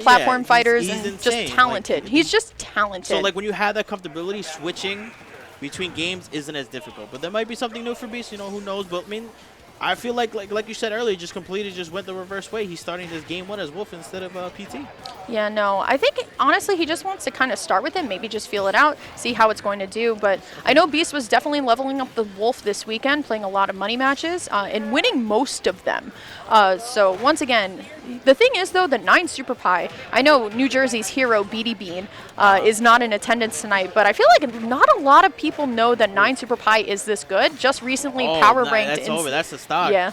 platform fighters he's and insane. just talented. Like, he's just talented. So like when you have that comfortability, switching between games isn't as difficult. But there might be something new for Beast, you know, who knows. But I mean, I feel like you said earlier, just went the reverse way. He's starting this game 1 as Wolf instead of PT. Yeah, no, I think honestly he just wants to kind of start with it, maybe just feel it out, see how it's going to do. But I know Beast was definitely leveling up the Wolf this weekend, playing a lot of money matches and winning most of them. So once again, the thing is though, that 9SuperPIE, I know New Jersey's hero BD Bean is not in attendance tonight, but I feel like not a lot of people know that 9SuperPIE is this good. Just recently power ranked. That's over. That's the stock. Yeah.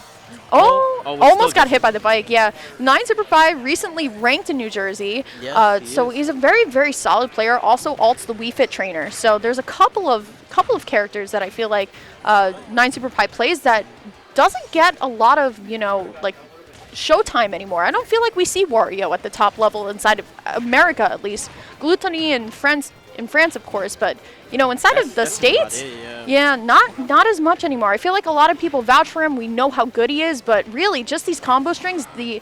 Almost got hit by the bike. Yeah, 9SuperPIE recently ranked in New Jersey, so he's a very, very solid player. Also, ults the Wii Fit trainer. So there's a couple of characters that I feel like 9SuperPIE plays that doesn't get a lot of like showtime anymore. I don't feel like we see Wario at the top level inside of America, at least. Gluttony in France, of course, but inside of the States, not as much anymore. I feel like a lot of people vouch for him. We know how good he is, but really just these combo strings, the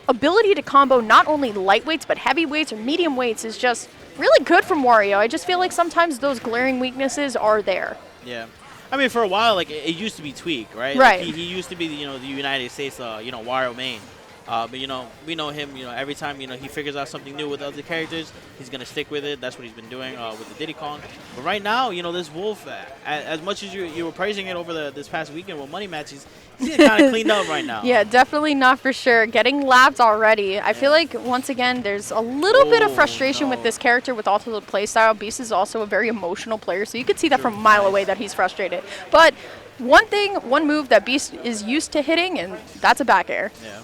ability to combo not only lightweights but heavyweights or medium weights is just really good from Wario. I just feel like sometimes those glaring weaknesses are there. Yeah. I mean, for a while, like it used to be Tweak, right? Right. Like, he used to be, the United States, Wario main. But we know him. Every time he figures out something new with other characters, he's gonna stick with it. That's what he's been doing with the Diddy Kong. But right now, this Wolf, as much as you were praising it over this past weekend with money matches, he's kind of cleaned up right now. Yeah, definitely not for sure. Getting lapped already. I feel like once again, there's a little bit of frustration with this character with also the playstyle. Beast is also a very emotional player, so you could see that from a mile away that he's frustrated. But one move that Beast is used to hitting, and that's a back air. Yeah.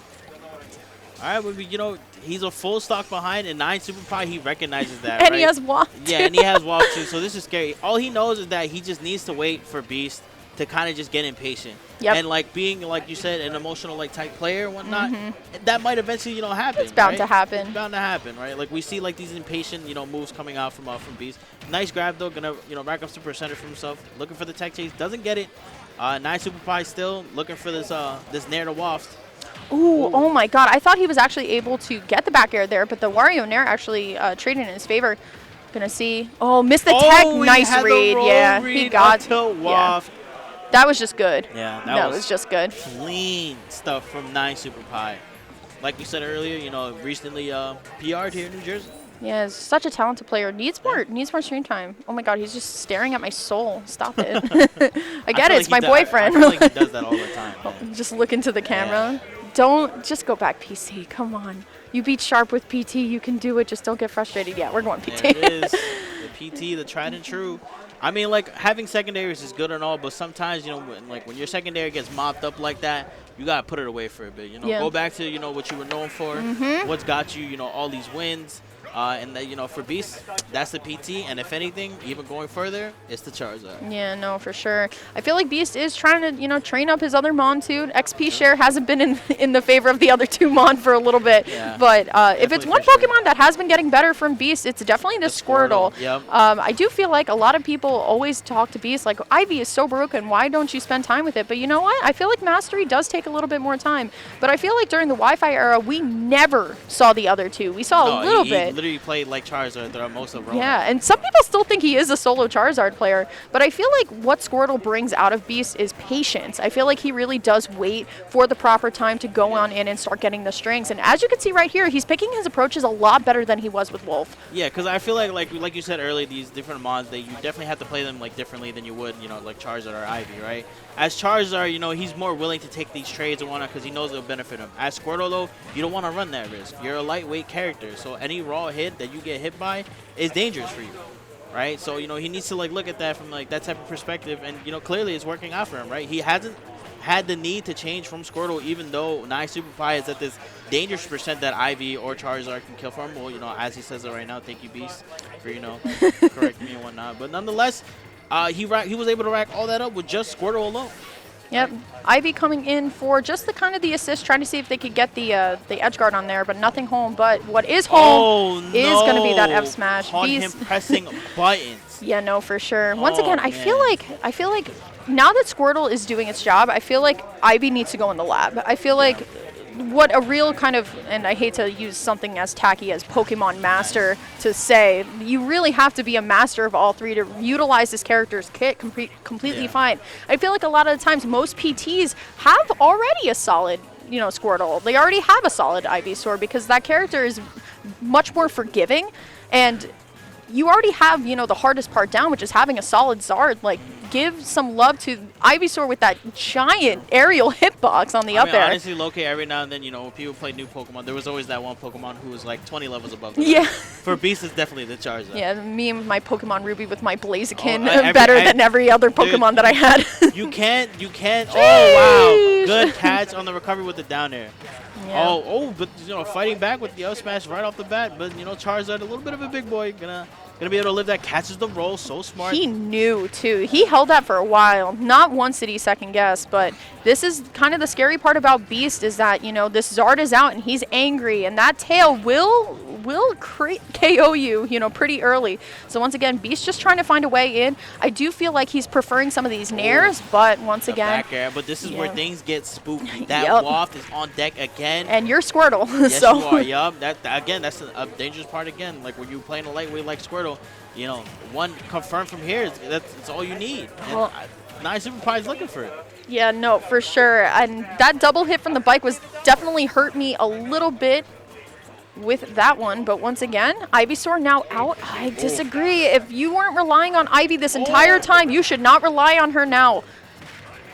All right, but he's a full stock behind, and 9SuperPIE, he recognizes that, and right? he has Wop. Yeah, and he has Wop too, so this is scary. All he knows is that he just needs to wait for Beast to kind of just get impatient. Yep. And like being, like you said, an emotional type player and whatnot, that might eventually happen. It's bound to happen. It's bound to happen, right? Like we see these impatient moves coming out from Beast. Nice grab though, gonna rack up some percentage for himself. Looking for the tech chase, doesn't get it. 9SuperPIE still looking for this Nair to waft. Ooh, oh my god. I thought he was actually able to get the back air there, but the Wario Nair actually traded in his favor. Gonna see. Oh, missed the tech. Nice read. Yeah, he got to waft. Yeah. That was just good. Yeah, that was just good. Clean stuff from 9SuperPIE. Like we said earlier, recently PR'd here in New Jersey. Yeah, he's such a talented player. Needs more stream time. Oh my god, he's just staring at my soul. Stop it. I get it. It's my boyfriend. I feel like he does that all the time. Just look into the camera. Yeah. Don't just go back PC. Come on. You beat Sharp with PT. You can do it. Just don't get frustrated. Yeah, we're going PT. There it is. The PT, the tried and true. I mean, having secondaries is good and all, but sometimes, when your secondary gets mopped up like that, you got to put it away for a bit. Go back to, what you were known for, what's got you, all these wins. And that, for Beast, that's the PT, and if anything, even going further, it's the Charizard. Yeah, no, for sure. I feel like Beast is trying to, train up his other Mon too. XP share hasn't been in the favor of the other two Mon for a little bit. Yeah, but if it's one Pokemon that has been getting better from Beast, it's definitely the Squirtle. Yep. I do feel like a lot of people always talk to Beast like, Ivy is so broken, why don't you spend time with it? But you know what? I feel like Mastery does take a little bit more time. But I feel like during the Wi-Fi era, we never saw the other two. We saw a little bit. He played like Charizard throughout most of Rome. Yeah, and some people still think he is a solo Charizard player, but I feel like what Squirtle brings out of Beast is patience. I feel like he really does wait for the proper time to go on in and start getting the strings. And as you can see right here, he's picking his approaches a lot better than he was with Wolf. Yeah, because I feel like you said earlier, these different mons, you definitely have to play them differently than you would, like Charizard or Ivy, right? As Charizard, he's more willing to take these trades and whatnot because he knows it'll benefit him. As Squirtle, though, you don't want to run that risk. You're a lightweight character, so any raw hit that you get hit by is dangerous for you, right? So, he needs to, look at that from, that type of perspective, and, clearly it's working out for him, right? He hasn't had the need to change from Squirtle, even though 9SuperPIE is at this dangerous percent that Ivy or Charizard can kill for him. Well, as he says it right now, thank you, Beast, for, correct me and whatnot. But nonetheless, he was able to rack all that up with just Squirtle alone. Yep. Ivy coming in for just the assist, trying to see if they could get the edge guard on there, but nothing home. But what is home is going to be that F smash. On him pressing buttons. Yeah, no, for sure. Once again, I feel like now that Squirtle is doing its job, I feel like Ivy needs to go in the lab. I feel like what a real kind of, and I hate to use something as tacky as Pokemon Master to say, you really have to be a master of all three to utilize this character's kit completely fine. I feel like a lot of the times most PTs have already a solid, you know, Squirtle. They already have a solid Ivysaur because that character is much more forgiving, and you already have, you know, the hardest part down, which is having a solid Zard. Like, give some love to Ivysaur with that giant aerial hitbox on the up air. Honestly, low-key, every now and then, you know, when people play new Pokemon, there was always that one Pokemon who was like 20 levels above them. Yeah. For Beast, it's definitely the Charizard. Yeah, me and my Pokemon Ruby with my Blaziken better than every other Pokemon dude, that I had. you can't. Oh, wow. Good catch on the recovery with the down air. Yeah. But, you know, fighting back with the up smash right off the bat. But, you know, Charizard, a little bit of a big boy, gonna be able to live that, catches the roll, so smart. He knew, too. He held that for a while. Not once did he second guess, but this is kind of the scary part about Beast is that, you know, this Zard is out and he's angry, and that tail will KO you, you know, pretty early. So once again, Beast just trying to find a way in. I do feel like he's preferring some of these nairs, but once again. Back air, but this is where things get spooky. That waft is on deck again. And you're Squirtle. Yes, so. you are. Yup. That's a dangerous part again. Like when you're playing a lightweight like Squirtle, you know, one confirmed from here, that's all you need. Well, 9SuperPIE is looking for it. Yeah, no, for sure. And that double hit from the bike was definitely hurt me a little bit with that one. But once again, Ivysaur now out. I disagree. If you weren't relying on Ivy this entire time, you should not rely on her now.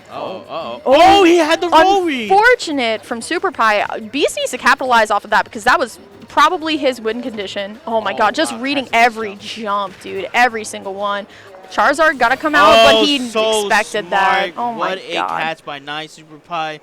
Oh, he had the roll read. Unfortunate from SuperPIE. Beast needs to capitalize off of that because that was probably his win condition. Oh my god, just reading every jump, dude. Every single one. Charizard got to come out, but he expected that. Oh my god. What a catch by 9SuperPIE.